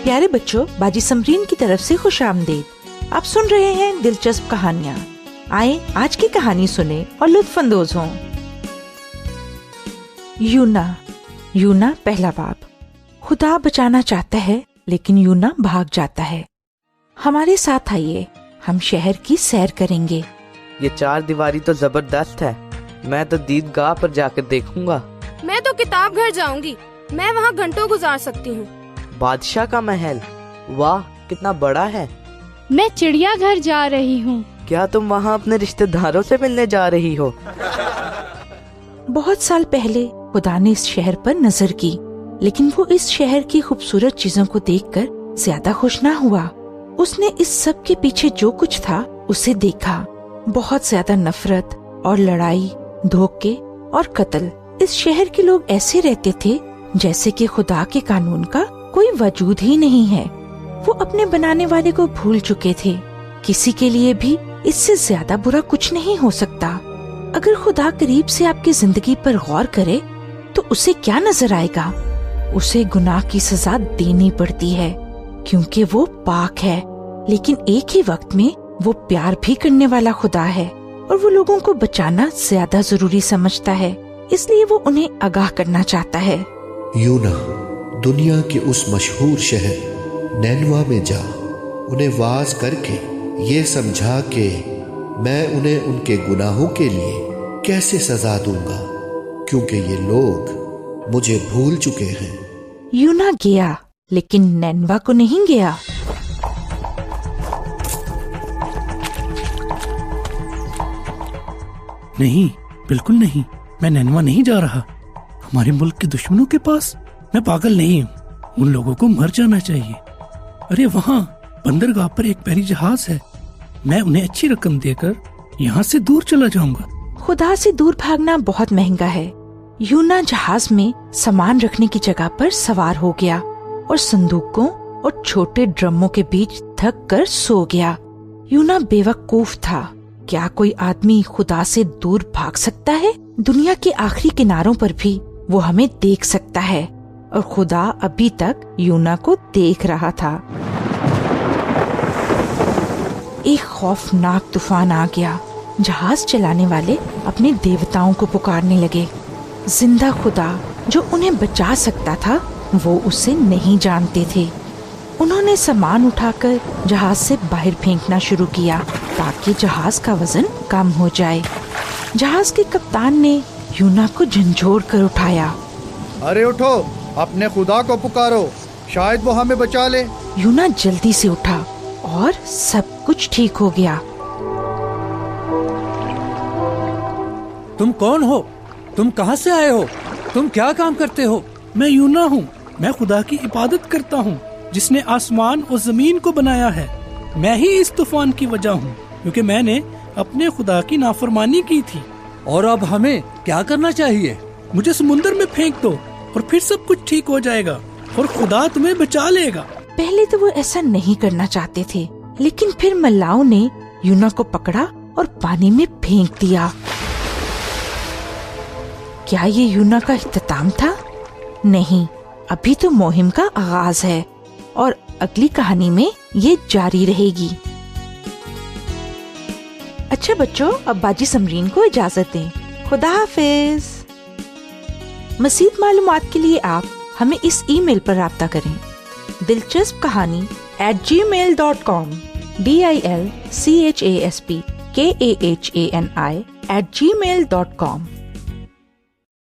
پیارے بچوں، باجی سمرین کی طرف سے خوش آمدید۔ آپ سن رہے ہیں دلچسپ کہانیاں۔ آئیں آج کی کہانی سنیں اور لطف اندوز ہوں۔ یونا پہلا باب۔ خدا بچانا چاہتا ہے لیکن یونا بھاگ جاتا ہے۔ ہمارے ساتھ آئیے، ہم شہر کی سیر کریں گے۔ یہ 4 دیواری تو زبردست ہے، میں تو عیدگاہ پر جا کر دیکھوں گا۔ میں تو کتاب گھر جاؤں گی، میں وہاں گھنٹوں گزار سکتی ہوں۔ بادشاہ کا محل، واہ کتنا بڑا ہے۔ میں چڑیا گھر جا رہی ہوں۔ کیا تم وہاں اپنے رشتہ داروں سے ملنے جا رہی ہو؟ بہت سال پہلے خدا نے اس شہر پر نظر کی، لیکن وہ اس شہر کی خوبصورت چیزوں کو دیکھ کر زیادہ خوش نہ ہوا۔ اس نے اس سب کے پیچھے جو کچھ تھا اسے دیکھا، بہت زیادہ نفرت اور لڑائی، دھوکے اور قتل۔ اس شہر کے لوگ ایسے رہتے تھے جیسے کہ خدا کے قانون کا کوئی وجود ہی نہیں ہے۔ وہ اپنے بنانے والے کو بھول چکے تھے۔ کسی کے لیے بھی اس سے زیادہ برا کچھ نہیں ہو سکتا۔ اگر خدا قریب سے آپ کی زندگی پر غور کرے تو اسے کیا نظر آئے گا؟ اسے گناہ کی سزا دینی پڑتی ہے کیونکہ وہ پاک ہے، لیکن ایک ہی وقت میں وہ پیار بھی کرنے والا خدا ہے اور وہ لوگوں کو بچانا زیادہ ضروری سمجھتا ہے، اس لیے وہ انہیں آگاہ کرنا چاہتا ہے۔ یونا، دنیا کے اس مشہور شہر نینوا میں جا، انہیں واعظ کر کے یہ سمجھا کہ میں انہیں ان کے گناہوں کے لیے کیسے سزا دوں گا، کیونکہ یہ لوگ مجھے بھول چکے ہیں۔ یونا گیا لیکن نینوا کو نہیں گیا۔ نہیں، بالکل نہیں، میں نینوا نہیں جا رہا۔ ہمارے ملک کے دشمنوں کے پاس؟ میں پاگل نہیں ہوں، ان لوگوں کو مر جانا چاہیے۔ ارے وہاں بندرگاہ پر ایک بحری جہاز ہے، میں انہیں اچھی رقم دے کر یہاں سے دور چلا جاؤں گا۔ خدا سے دور بھاگنا بہت مہنگا ہے۔ یونا جہاز میں سامان رکھنے کی جگہ پر سوار ہو گیا اور صندوقوں اور چھوٹے ڈرموں کے بیچ تھک کر سو گیا۔ یونا بے وقوف تھا۔ کیا کوئی آدمی خدا سے دور بھاگ سکتا ہے؟ دنیا کے آخری کناروں پر بھی وہ ہمیں دیکھ سکتا ہے، اور خدا ابھی تک یونا کو دیکھ رہا تھا۔ ایک خوفناک طوفان آ گیا۔ جہاز چلانے والے اپنے دیوتاؤں کو پکارنے لگے۔ زندہ خدا جو انہیں بچا سکتا تھا وہ اسے نہیں جانتے تھے۔ انہوں نے سامان اٹھا کر جہاز سے باہر پھینکنا شروع کیا تاکہ جہاز کا وزن کم ہو جائے۔ جہاز کے کپتان نے یونا کو جھنجھوڑ کر اٹھایا۔ ارے اٹھو، اپنے خدا کو پکارو، شاید وہ ہمیں بچا لے۔ یونا جلدی سے اٹھا اور سب کچھ ٹھیک ہو گیا۔ تم کون ہو؟ تم کہاں سے آئے ہو؟ تم کیا کام کرتے ہو؟ میں یونا ہوں، میں خدا کی عبادت کرتا ہوں جس نے آسمان اور زمین کو بنایا ہے۔ میں ہی اس طوفان کی وجہ ہوں کیونکہ میں نے اپنے خدا کی نافرمانی کی تھی۔ اور اب ہمیں کیا کرنا چاہیے؟ مجھے سمندر میں پھینک دو اور پھر سب کچھ ٹھیک ہو جائے گا اور خدا تمہیں بچا لے گا۔ پہلے تو وہ ایسا نہیں کرنا چاہتے تھے، لیکن پھر ملاؤں نے یونا کو پکڑا اور پانی میں پھینک دیا۔ کیا یہ یونا کا اختتام تھا؟ نہیں، ابھی تو مہم کا آغاز ہے اور اگلی کہانی میں یہ جاری رہے گی۔ اچھا بچوں، اب باجی سمرین کو اجازت دیں۔ خدا حافظ۔ مزید معلومات کے لیے آپ ہمیں اس ای میل پر رابطہ کریں، دلچسپ کہانی @gmail.com DILCHASPKAHANI @gmail.com۔